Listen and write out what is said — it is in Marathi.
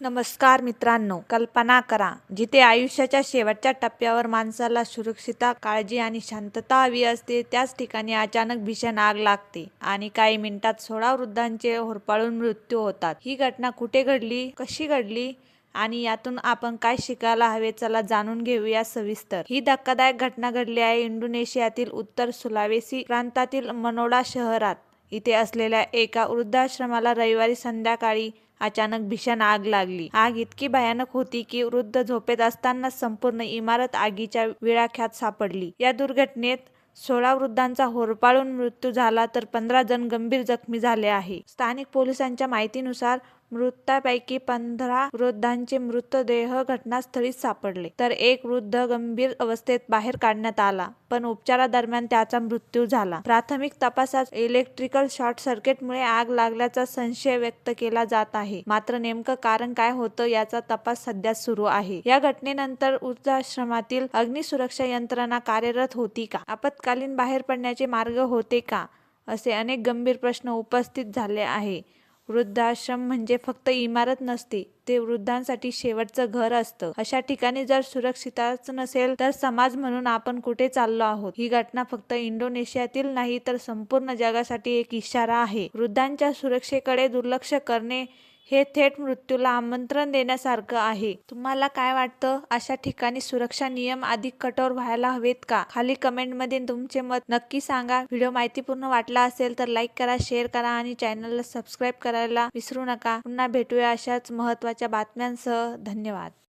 नमस्कार मित्रांनो, कल्पना करा जिथे आयुष्याच्या शेवटच्या टप्प्यावर माणसाला सुरक्षितता, काळजी आणि शांतता हवी असते, त्याच ठिकाणी अचानक भीषण आग लागते आणि काही मिनिटात 16 वृद्धांचे होरपळून मृत्यू होतात. ही घटना कुठे घडली, कशी घडली आणि यातून आपण काय शिकायला हवे, चला जाणून घेऊया सविस्तर. ही धक्कादायक घटना घडली आहे इंडोनेशियातील उत्तर सुलावेसी प्रांतातील मनोडा शहरात. इथे असलेल्या एका वृद्धाश्रमाला रविवारी संध्याकाळी अचानक भीषण आग लागली. आग इतकी भयानक होती की वृद्ध झोपेत असताना संपूर्ण इमारत आगीच्या विळख्यात सापडली. या दुर्घटनेत 16 वृद्धांचा होरपळून मृत्यू झाला तर 15 जण गंभीर जखमी झाले आहे. स्थानिक पोलिसांच्या माहितीनुसार मृतांपैकी 15 वृद्धांचे मृतदेह घटनास्थळीच सापडले, तर एक वृद्ध गंभीर अवस्थेत बाहेर काढण्यात आला, पण उपचारादरम्यान त्याचा मृत्यू झाला. प्राथमिक तपासात इलेक्ट्रिकल शॉर्ट सर्किटमुळे आग लागल्याचा संशय व्यक्त केला जात आहे, मात्र नेमकं कारण काय होतं याचा तपास सध्या सुरू आहे. या घटनेनंतर वृद्धाश्रमातील अग्निसुरक्षा यंत्रणा कार्यरत होती का? आपत्कालीन बाहेर पडण्याचे मार्ग होते का? असे अनेक गंभीर प्रश्न उपस्थित झाले आहे. वृद्धाश्रम म्हणजे फक्त इमारत नसते, ते वृद्धांसाठी शेवटचं घर असतं. अशा ठिकाणी जर सुरक्षितताच नसेल तर समाज म्हणून आपण कुठे चाललो आहोत? ही घटना फक्त इंडोनेशियातील नाही तर संपूर्ण जगासाठी एक इशारा आहे. वृद्धांच्या सुरक्षेकडे दुर्लक्ष करणे हे थेट मृत्यूला आमंत्रण देण्यासारखं आहे. तुम्हाला काय वाटतं? अशा ठिकाणी सुरक्षा नियम अधिक कठोर व्हायला हवेत का? खाली कमेंटमध्ये तुमचे मत नक्की सांगा. व्हिडिओ माहितीपूर्ण वाटला असेल तर लाईक करा, शेअर करा आणि चॅनलला सबस्क्राईब करायला विसरू नका. पुन्हा भेटूया अशाच महत्त्वाच्या बातम्यांसह. धन्यवाद.